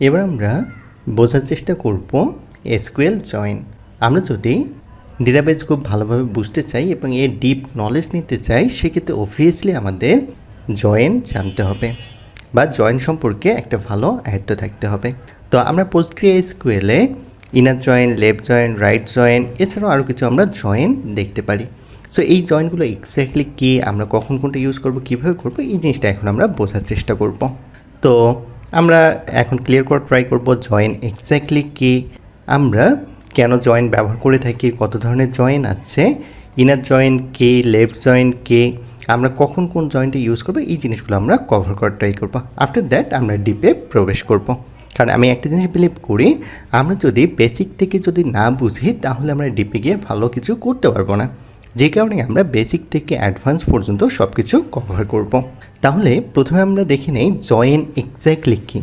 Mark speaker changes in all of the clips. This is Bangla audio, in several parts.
Speaker 1: এবার আমরা বোঝার চেষ্টা করব এসকিউএল জয়েন। আমরা যদি ডেটাবেস খুব ভালোভাবে বুঝতে চাই এবং এর ডিপ নলেজ নিতে চাই, সেক্ষেত্রে অবভিয়াসলি আমাদের জয়েন জানতে হবে বা জয়েন সম্পর্কে একটা ভালো আয়ত্ত থাকতে হবে। তো আমরা পোস্টগ্রেসকিউএলে inner join, left join, right join, এছাড়াও আরও কিছু আমরা জয়েন দেখতে পারি। সো এই জয়েনগুলো এক্স্যাক্টলি কী, আমরা কখন কোনটা ইউজ করব, কীভাবে করব, এই জিনিসটা এখন আমরা বোঝার চেষ্টা করব। তো আমরা এখন ক্লিয়ার করার ট্রাই করব জয়েন এক্স্যাক্টলি কী, আমরা কেন জয়েন ব্যবহার করে থাকি, কত ধরনের জয়েন আছে, ইনার জয়েন কে, লেফট জয়েন কে, আমরা কখন কোন জয়েন্টে ইউজ করবো, এই জিনিসগুলো আমরা কভার করার ট্রাই করবো। আফটার দ্যাট আমরা ডিপে প্রবেশ করব। কারণ আমি একটা জিনিস বিলিভ করি, আমরা যদি বেসিক থেকে যদি না বুঝি তাহলে আমরা ডিপে গিয়ে ভালো কিছু করতে পারবো না। যে কারণে আমরা বেসিক থেকে অ্যাডভান্স পর্যন্ত সব কিছু কভার করব। তাহলে প্রথমে আমরা দেখে নেই জয়েন এক্স্যাক্টলি কী।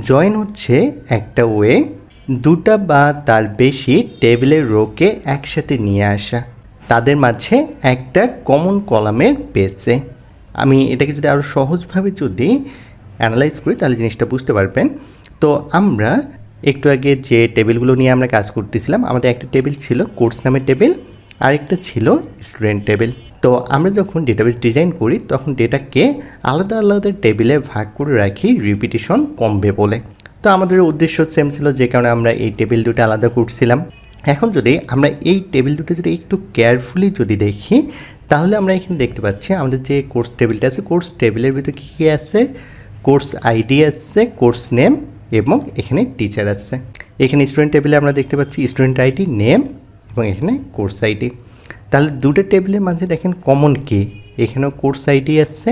Speaker 1: জয়েন হচ্ছে একটা ওয়ে দুটা বা তার বেশি টেবিলের রোকে একসাথে নিয়ে আসা, তাদের মাঝে একটা কমন কলামের বেসে। আমি এটাকে যদি আরও সহজভাবে যদি অ্যানালাইজ করি তাহলে জিনিসটা বুঝতে পারবেন। তো আমরা একটু আগে যে টেবিলগুলো নিয়ে আমরা কাজ করতেছিলাম, আমাদের একটা টেবিল ছিল কোর্স নামের টেবিল, আরেকটা ছিল স্টুডেন্ট টেবিল। তো আমরা যখন ডেটাবেস ডিজাইন করি তখন ডেটাকে আলাদা আলাদা টেবিলে ভাগ করে রাখি রিপিটিশন কমবে বলে। তো আমাদের উদ্দেশ্য সেম ছিল, যে কারণে আমরা এই টেবিল দুটো আলাদা করছিলাম। এখন যদি আমরা এই টেবিল দুটো যদি একটু কেয়ারফুলি যদি দেখি তাহলে আমরা এখানে দেখতে পাচ্ছি আমাদের যে কোর্স টেবিলটা আছে, কোর্স টেবিলের ভিতরে কী কী আছে, কোর্স আইডি আছে, কোর্স নেম এবং এখানে টিচার আছে। এখানে স্টুডেন্ট টেবিলে আমরা দেখতে পাচ্ছি স্টুডেন্ট আইডি, নেম এবং এখানে কোর্স আইডি। তাহলে দুটো টেবিলের মাঝে দেখেন কমন কি, এখানেও কোর্স আইডি আছে,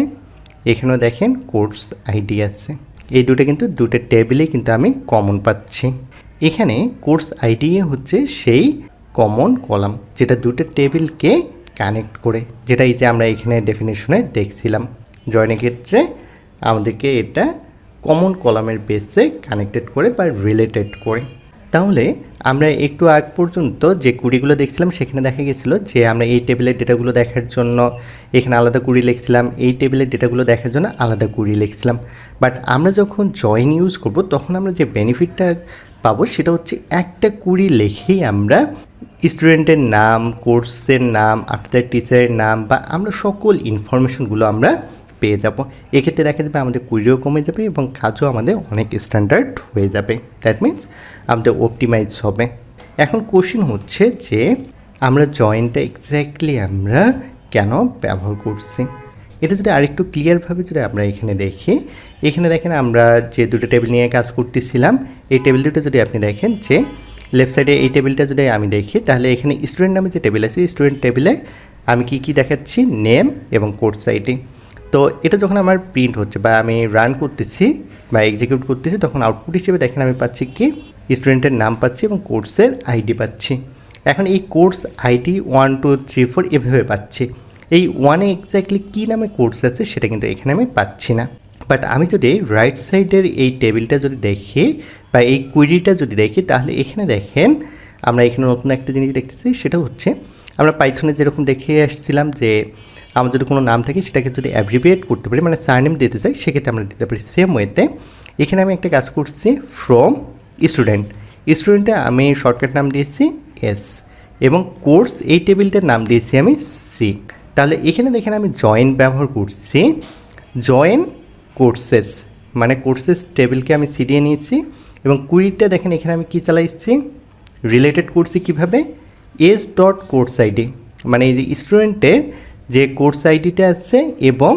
Speaker 1: এখানেও দেখেন কোর্স আইডি আছে। এই দুটো কিন্তু দুটো টেবিলেই কিন্তু আমি কমন পাচ্ছি। এখানে কোর্স আইডি হচ্ছে সেই কমন কলাম যেটা দুটো টেবিলকে কানেক্ট করে, যেটা এই যে আমরা এখানে ডেফিনেশনে দেখছিলাম। জয়েনের ক্ষেত্রে আমাদেরকে এটা কমন কলামের বেসে কানেক্টেড করে বা রিলেটেড করে। তাহলে আমরা একটু আগ পর্যন্ত যে কুড়িগুলো দেখছিলাম সেখানে দেখা গেছিলো যে আমরা এই টেবিলের ডেটাগুলো দেখার জন্য এখানে আলাদা কুড়ি লিখছিলাম, এই টেবিলের ডেটাগুলো দেখার জন্য আলাদা কুড়ি লিখছিলাম। বাট আমরা যখন জয়েন ইউজ করব তখন আমরা যে বেনিফিটটা পাবো সেটা হচ্ছে একটা কুড়ি লিখেই আমরা স্টুডেন্টের নাম, কোর্সের নাম, আফটার টিচারের নাম বা আমরা সকল ইনফরমেশনগুলো আমরা পেয়ে যাব। এক্ষেত্রে দেখা যাবে আমাদের কুড়িও কমে যাবে এবং কাজও আমাদের অনেক স্ট্যান্ডার্ড হয়ে যাবে। দ্যাট মিনস আমাদের অপটিমাইজ হবে। এখন কোশ্চেন হচ্ছে যে আমরা জয়েনটা এক্স্যাক্টলি আমরা কেন ব্যবহার করছি, এটা যদি আরেকটু ক্লিয়ারভাবে যদি আমরা এখানে দেখি, এখানে দেখেন আমরা যে দুটো টেবিল নিয়ে কাজ করতেছিলাম, এই টেবিল দুটো যদি আপনি দেখেন যে লেফট সাইডে এই টেবিলটা যদি আমি দেখি তাহলে এখানে স্টুডেন্ট নামে যে টেবিল আছে, স্টুডেন্ট টেবিলে আমি কি দেখাচ্ছি, নেম এবং কোর্স আইডি। তো এটা যখন আমার প্রিন্ট হচ্ছে বা আমি রান করতেছি বা এক্সিকিউট করতেছি তখন আউটপুট হিসেবে দেখেন আমি পাচ্ছি কি স্টুডেন্টের নাম পাচ্ছি এবং কোর্সের আইডি পাচ্ছি। এখন এই কোর্স আইডি 1 2 3 4 এভাবে পাচ্ছি। এই ওয়ানে এক্স্যাক্টলি কী নামে কোর্স আছে সেটা কিন্তু এখানে আমি পাচ্ছি না। বাট আমি যদি রাইট সাইডের এই টেবিলটা যদি দেখি বা এই কুইরিটা যদি দেখি তাহলে এখানে দেখেন আমরা এখানে নতুন একটা জিনিস দেখতেছি, সেটা হচ্ছে আমরা পাইথনে যেরকম দেখে আসছিলাম যে আমার যদি কোনো নাম থাকে সেটাকে যদি অ্যাব্রিভিয়েট করতে পারি, মানে সারনেম দিতে চাই, সেক্ষেত্রে আমরা দিতে পারি। সেম ওয়েতে এখানে আমি একটা কাজ করছি, ফ্রম স্টুডেন্টে আমি শর্টকাট নাম দিয়েছি এস এবং কোর্স এই টেবিলটার নাম দিয়েছি আমি সি। তাহলে এখানে দেখেন আমি জয়েন ব্যবহার করছি, জয়েন কোর্সেস, মানে কোর্সেস টেবিলকে আমি সি দিয়ে নিয়েছি এবং কুইরিটা দেখেন এখানে আমি কী চালাইছি, রিলেটেড করছি কীভাবে, এস ডট কোর্স আইডি, মানে এই যে স্টুডেন্টের যে কোর্স আইডিটা আছে এবং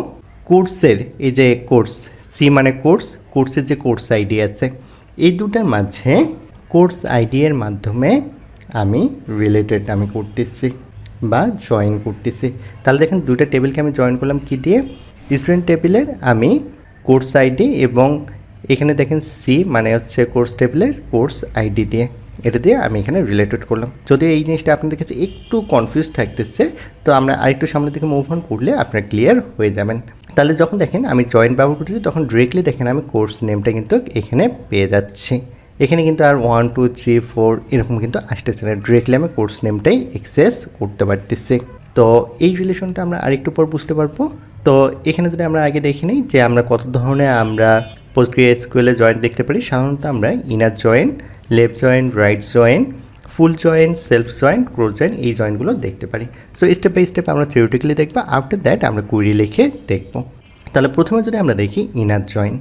Speaker 1: কোর্সের এই যে কোর্স সি মানে কোর্সের যে কোর্স আইডি আছে, এই দুটার মাঝে কোর্স আইডি এর মাধ্যমে আমি রিলেটেড আমি করতেছি বা জয়েন করতেছি। তাহলে দেখেন দুটো টেবিলকে আমি জয়েন করলাম কি দিয়ে, স্টুডেন্ট টেবিলের আমি কোর্স আইডি এবং এখানে দেখেন সি মানে হচ্ছে কোর্স টেবিলের কোর্স আইডি দিয়ে, এটা দিয়ে আমি এখানে রিলেটেড করলাম। যদিও এই জিনিসটা আপনাদের কাছে একটু কনফিউজ থাকতেছে, তো আমরা আরেকটু সামনের দিকে মুভ অন করলে আপনারা ক্লিয়ার হয়ে যাবেন। তাহলে যখন দেখেন আমি জয়েন ব্যবহার করতেছি তখন ডিরেক্টলি দেখেন আমি কোর্স নেমটা কিন্তু এখানে পেয়ে যাচ্ছি। এখানে কিন্তু আর 1 2 3 4 এরকম কিন্তু আসতেছে না, ডিরেক্টলি আমি কোর্স নেমটাই অ্যাক্সেস করতে পারতেছি। তো এই রিলেশনটা আমরা আরেকটু পর বুঝতে পারবো। তো এখানে যদি আমরা আগে দেখে নিই যে আমরা কত ধরনের আমরা PostgreSQL এ জয়েন্ট দেখতে পারি, সাধারণত আমরা inner join, left join, right join, full join, self join, cross join এই জয়েনগুলো দেখতে পারি। সো স্টেপ বাই স্টেপ আমরা থিওরিটিক্যালি দেখবো, আফটার দ্যাট আমরা কুয়েরি লিখে দেখব। তাহলে প্রথমে যদি আমরা দেখি ইনার জয়েন,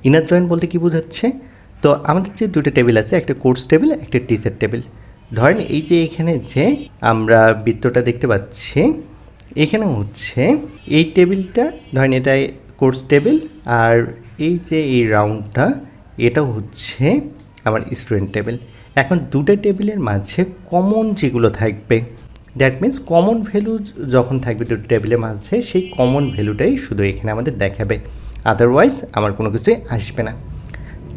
Speaker 1: ইনার জয়েন বলতে কী বোঝাচ্ছে? তো আমাদের যে দুটো টেবিল আছে, একটা কোর্স টেবিল, একটা টিচার টেবিল। ধরেন এই যে এখানে যে আমরা বৃত্তটা দেখতে পাচ্ছি, এখানে হচ্ছে এই টেবিলটা, ধরেন এটা কোর্স টেবিল, আর এই যে এই রাউন্ডটা এটা হচ্ছে আমার স্টুডেন্ট টেবিল। এখন দুটো টেবিলের মাঝে কমন যেগুলো থাকবে, দ্যাট মিন্স কমন ভ্যালু যখন থাকবে দুটো টেবিলের মাঝে, সেই কমন ভ্যালুটাই শুধু এখানে আমাদের দেখাবে, আদারওয়াইজ আমার কোনো কিছুই আসবে না।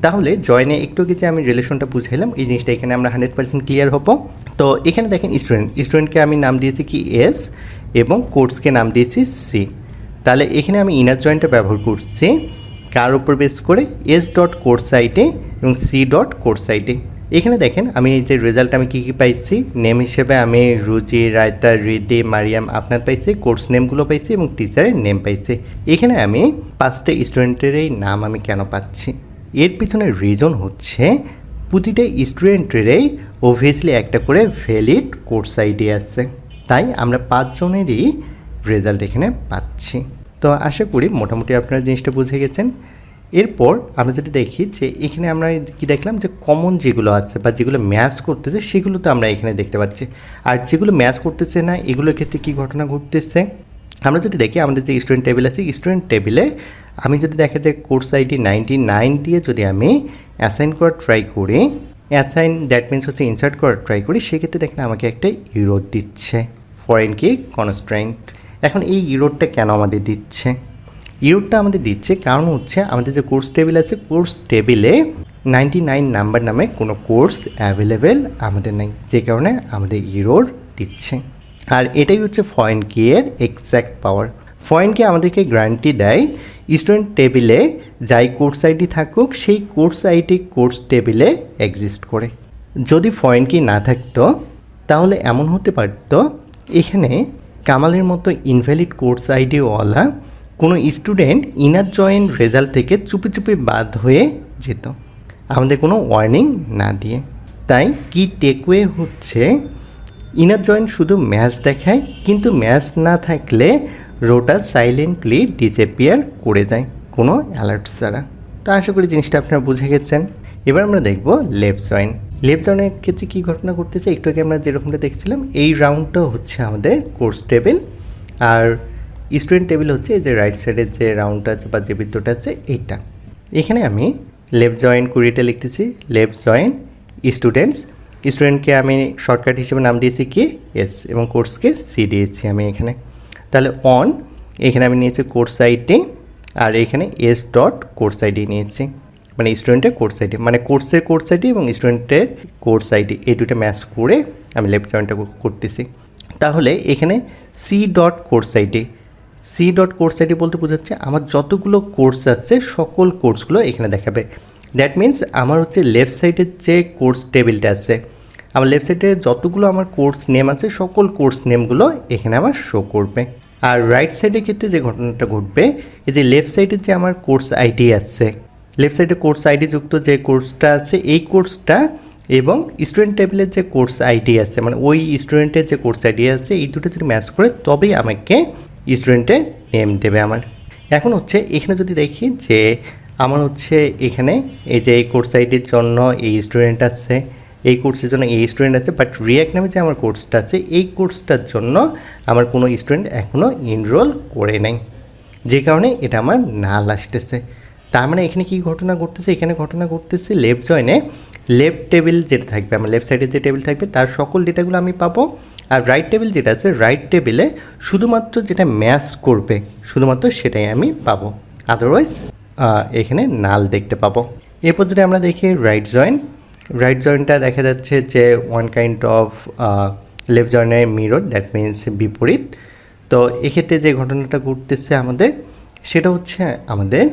Speaker 1: তাহলে জয়েনে একটু যে আমি রিলেশনটা বুঝাইলাম, এই জিনিসটা এখানে আমরা 100% ক্লিয়ার হবো। তো এখানে দেখেন স্টুডেন্টকে আমি নাম দিয়েছি কি এস, এবং কোর্সকে নাম দিয়েছি সি। তাহলে এখানে আমি ইনার জয়েন্টটা ব্যবহার করছি কার উপর বেস করে? এস ডট কোর্স সাইটে এবং সি ডট কোর্স সাইটে। এখানে দেখেন আমি এই যে রেজাল্ট আমি কী কী পাইছি, নেম হিসেবে আমি রুজি, রায়তা, রিদি, মারিয়াম, আপনার পাইছি, কোর্স নেমগুলো পাইছি এবং টিচারের নেম পাইছি। এখানে আমি 5টা স্টুডেন্টেরই নাম আমি কেন পাচ্ছি? এর পিছনের রিজন হচ্ছে প্রতিটা স্টুডেন্টেরই অবভিয়াসলি একটা করে ভ্যালিড কোর্স আইডি আছে, তাই আমরা 5 জনেরই রেজাল্ট এখানে পাচ্ছি। তো আশা করি মোটামুটি আপনারা জিনিসটা বুঝে গেছেন। এরপর আমরা যদি দেখি যে এখানে আমরা কি দেখলাম, যে কমন যেগুলো আছে বা যেগুলো ম্যাচ করতেছে সেগুলো তো আমরা এখানে দেখতে পাচ্ছি, আর যেগুলো ম্যাচ করতেছে না এগুলোর ক্ষেত্রে কী ঘটনা ঘটতেছে? আমরা যদি দেখি আমাদের যে স্টুডেন্ট টেবিল আছে, স্টুডেন্ট টেবিলে আমি যদি দেখা যায় কোর্স আইডি 99 দিয়ে যদি আমি অ্যাসাইন করার ট্রাই করি, অ্যাসাইন দ্যাট মিনস হচ্ছে ইনসার্ট করার ট্রাই করি, সেক্ষেত্রে দেখেন আমাকে একটা ইরর দিচ্ছে, ফরেন কি কনস্ট্রেন্ট। এখন এই ইররটা কেন আমাদের দিচ্ছে? ইররটা আমাদের দিচ্ছে কারণ হচ্ছে আমাদের যে কোর্স টেবিল আছে, কোর্স টেবিলে 99 নাম্বার নামে কোনো কোর্স অ্যাভেলেবেল আমাদের নেই, যে কারণে আমাদের ইরর দিচ্ছে। আর এটাই হচ্ছে ফরেন কি এর এক্স্যাক্ট পাওয়ার। ফরেন কি আমাদেরকে গ্যারান্টি দেয় স্টুডেন্ট টেবিলে যাই কোর্স আইডি থাকুক সেই কোর্স আইডি কোর্স টেবিলে এক্সিস্ট করে। যদি ফরেন কি না থাকতো তাহলে এমন হতে পারত এখানে কামালের মতো ইনভ্যালিড কোর্স আইডিওয়ালা কোনো স্টুডেন্ট ইনার জয়েন রেজাল্ট থেকে চুপি চুপি বাদ হয়ে যেত, আমাদের কোনো ওয়ার্নিং না দিয়ে। তাই কি টেকওয়ে হচ্ছে, ইনার জয়েন শুধু ম্যাচ দেখায়, কিন্তু ম্যাচ না থাকলে রোটা সাইলেন্টলি ডিসঅ্যাপিয়ার করে দেয় কোনো অ্যালার্ট ছাড়া। তো আশা করি জিনিসটা আপনারা বুঝে গেছেন। এবার আমরা দেখব লেফট জয়েন। লেফট জয়েনের ক্ষেত্রে কী ঘটনা ঘটতেছে, একটু আগে আমরা যেরকমটা দেখছিলাম, এই রাউন্ডটা হচ্ছে আমাদের কোর্স টেবিল, আর স্টুডেন্ট টেবিল হচ্ছে এই যে রাইট সাইডের যে রাউন্ডটা আছে বা যে বৃত্তটা আছে এইটা। এখানে আমি লেফট জয়েন কুড়িটা লিখতেছি, লেফট জয়েন স্টুডেন্টস, স্টুডেন্টকে আমি শর্টকাট হিসেবে নাম দিয়েছি কি এস, এবং কোর্সকে সি দিয়েছি আমি এখানে। তাহলে অন এখানে আমি নিয়েছি কোর্স আইডি, আর এখানে এস ডট কোর্স আইডি নিয়েছি, মানে স্টুডেন্টের কোর্স আইডি, মানে কোর্সের কোর্স আইডি এবং স্টুডেন্টের কোর্স আইডি এই দুটো ম্যাচ করে আমি লেফট জয়েনটা করতেছি। তাহলে এখানে C dot course ID, C dot course ID বলতে বোঝাচ্ছে আমার যতগুলো কোর্স আছে সকল কোর্সগুলো এখানে দেখাবে। দ্যাট মিন্স আমার হচ্ছে লেফট সাইডের যে কোর্স টেবিলটা আছে, আমার লেফট সাইডে যতগুলো আমার কোর্স নেম আছে সকল কোর্স নেমগুলো এখানে আমার শো করবে। আর রাইট সাইডের ক্ষেত্রে যে ঘটনাটা ঘটবে, এই যে লেফট সাইডের যে আমার কোর্স আইডি আছে, লেফট সাইডে কোর্স আইডি যুক্ত যে কোর্সটা আছে এই কোর্সটা এবং স্টুডেন্ট টেবিলের যে কোর্স আইডি আছে, মানে ওই স্টুডেন্টের যে কোর্স আইডি আছে এই দুটো যদি ম্যাচ করে তবেই আমাকে স্টুডেন্টের নেম দেবে আমার। এখন হচ্ছে এখানে যদি দেখি যে আমার হচ্ছে এখানে এই যে এই কোর্স আইডির জন্য এই স্টুডেন্ট আছে, এই কোর্সের জন্য এই স্টুডেন্ট আছে, বাট রিয়াক্ট নামে যে আমার কোর্সটা আছে এই কোর্সটার জন্য আমার কোনো স্টুডেন্ট এখনও এনরোল করে নাই, যে কারণে এটা আমার নাল আসতেছে। তার মানে এখানে কি ঘটনা ঘটতেছে, এখানে ঘটনা ঘটতেছে লেফট জয়েনে লেফট টেবিল যেটা থাকবে, আমার লেফট সাইডে যে টেবিল থাকবে তার সকল ডেটাগুলো আমি পাবো, আর রাইট টেবিল যেটা আছে রাইট টেবিলে শুধুমাত্র যেটা ম্যাচ করবে শুধুমাত্র সেটাই আমি পাবো, আদারওয়াইজ এখানে নাল দেখতে পাবো। এরপর যদি আমরা দেখি রাইট জয়েন, রাইট জয়েনটা দেখা যাচ্ছে যে ওয়ান কাইন্ড অফ লেফট জয়েনের মিরর, দ্যাট মিনস বিপরীত। তো এক্ষেত্রে যে ঘটনাটা ঘটতেছে আমাদের সেটা হচ্ছে আমাদের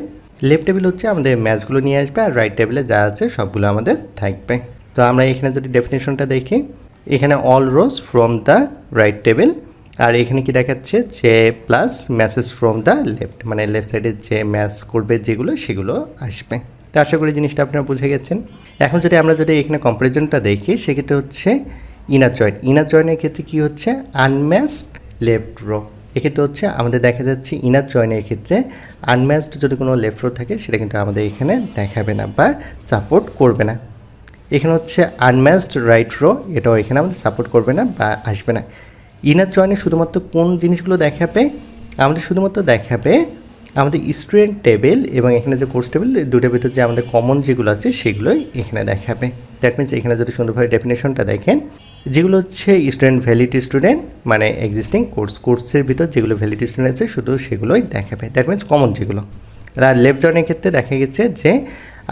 Speaker 1: লেফট টেবিল হচ্ছে আমাদের ম্যাচগুলো নিয়ে আসবে, আর রাইট টেবিলে যা আছে সবগুলো আমাদের থাকবে। তো আমরা এখানে যদি ডেফিনেশনটা দেখি, এখানে all rows from the right table, আর এখানে কি দেখাচ্ছে যে plus matches from the left, মানে লেফট সাইডে যে ম্যাচ করবে যেগুলো সেগুলো আসবে। তো আশা করি জিনিসটা আপনারা বুঝে গেছেন। এখন আমরা যদি এখানে কম্পারিজনটা দেখি, সেক্ষেত্রে হচ্ছে ইনার জয়েনের ক্ষেত্রে কী হচ্ছে, আনম্যাচড লেফট রো। এক্ষেত্রে হচ্ছে আমাদের দেখা যাচ্ছে ইনার জয়েনের ক্ষেত্রে আনম্যাচড যদি কোনো লেফট রো থাকে সেটা কিন্তু আমাদের এখানে দেখাবে না বা সাপোর্ট করবে না। এখানে হচ্ছে আনম্যাচড রাইট রো, এটাও এখানে আমাদের সাপোর্ট করবে না বা আসবে না। ইনার জয়েনে শুধুমাত্র কোন জিনিসগুলো দেখাবে, আমাদের শুধুমাত্র দেখাবে আমাদের স্টুডেন্ট টেবিল এবং এখানে যে কোর্স টেবিল, দুটোর ভিতর যে আমাদের কমন যেগুলো আছে সেগুলোই এখানে দেখাবে। দ্যাট মিনস এখানে যদি সুন্দরভাবে ডেফিনেশনটা দেখেন, যেগুলো হচ্ছে স্টুডেন্ট ভ্যালিড স্টুডেন্ট মানে এক্সিস্টিং কোর্সের ভিতর যেগুলো ভ্যালিড স্টুডেন্ট আছে শুধু সেগুলোই দেখাবে। দ্যাট মিনস কমন যেগুলো। আর লেফট জয়েনের ক্ষেত্রে দেখা গেছে যে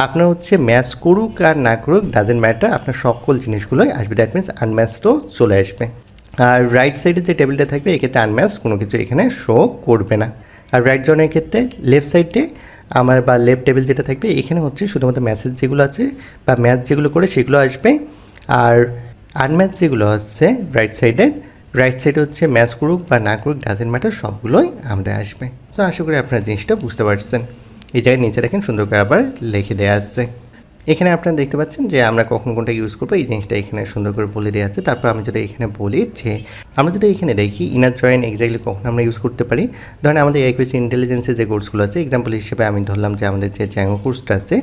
Speaker 1: আপনার হচ্ছে ম্যাচ করুক আর না করুক ডাজেন্ট ম্যাটার, আপনার সকল জিনিসগুলোই আসবে। দ্যাট মিনস আনম্যাচডও চলে আসবে। আর রাইট সাইডে যে টেবিলটা থাকবে এক্ষেত্রে আনম্যাচ কোনো কিছু এখানে শো করবে না। আর রাইট জনের ক্ষেত্রে লেফট সাইডে আমার বা লেফট টেবিল যেটা থাকবে এখানে হচ্ছে শুধুমাত্র ম্যাসেজ যেগুলো আছে বা ম্যাথ যেগুলো করে সেগুলো আসবে। আর আনম্যাচ যেগুলো হচ্ছে রাইট সাইডে হচ্ছে ম্যাচ করুক বা না করুক ডাজেন্ট ম্যাটার, সবগুলোই আমাদের আসবে। সো আশা করি আপনারা জিনিসটা বুঝতে পারছেন। এই জায়গায় নিচে দেখেন সুন্দর করে আবার লিখে দেওয়া আছে। এখানে আপনারা দেখতে পাচ্ছেন যে আমরা কখন কোনটা ইউজ করবো এই জিনিসটা এখানে সুন্দর করে বলে দেওয়া আছে। তারপর আমি যদি এখানে বলি যে আমরা যদি এখানে দেখি ইনার জয়েন এক্স্যাক্টলি কখন আমরা ইউজ করতে পারি, ধরেন আমাদের ইকুয়েশন ইন্টেলিজেন্সের যে কোর্সগুলো আছে, এক্সাম্পল হিসেবে আমি ধরলাম যে আমাদের যে জ্যাঙ্গো কোর্সটা আছে,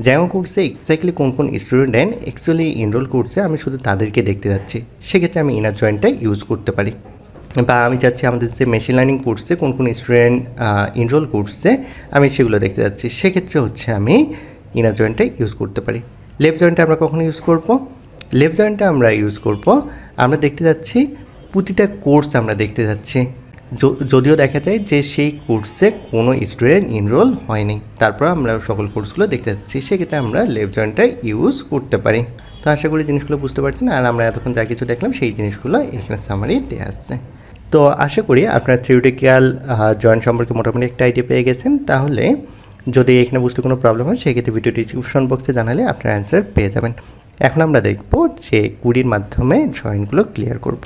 Speaker 1: জ্যাঙ্গো কোর্সে এক্স্যাক্টলি কোন স্টুডেন্ট অ্যাকচুয়ালি এনরোল করছে আমি শুধু তাদেরকে দেখতে যাচ্ছি, সেক্ষেত্রে আমি ইনার জয়েনটা ইউজ করতে পারি। বা আমি চাচ্ছি আমাদের যে মেশিন লার্নিং কোর্সে কোন স্টুডেন্ট এনরোল করছে আমি সেগুলো দেখতে যাচ্ছি, সেক্ষেত্রে হচ্ছে আমি ইনার জয়েন্টটা ইউজ করতে পারি। লেফট জয়েন্টটা আমরা কখন ইউজ করব, লেফট জয়েন্টটা আমরা ইউজ করব আমরা দেখতে যাচ্ছি প্রতিটা কোর্স আমরা দেখতে যাচ্ছি, যদিও দেখা যায় যে সেই কোর্সে কোনো স্টুডেন্ট এনরোল হয়নি, তারপর আমরা সকল কোর্সগুলো দেখতে যাচ্ছি, সেক্ষেত্রে আমরা লেফট জয়েন্টটা ইউজ করতে পারি। তো আশা করি জিনিসগুলো বুঝতে পারছেন। আর আমরা এতক্ষণ যা কিছু দেখলাম সেই জিনিসগুলো এখানে সামারি দেওয়া আসছে। তো আশা করি আপনারা থিওরিটিক্যাল জয়েন্ট সম্পর্কে মোটামুটি একটা আইডিয়া পেয়ে গেছেন। তাহলে যদি এখানে বুঝতে কোনো প্রবলেম হয় সেক্ষেত্রে ভিডিও ডিসক্রিপশন বক্সে জানালে আপনার অ্যান্সার পেয়ে যাবেন। এখন আমরা দেখব যে কুড়ির মাধ্যমে জয়েন্টগুলো ক্লিয়ার করব।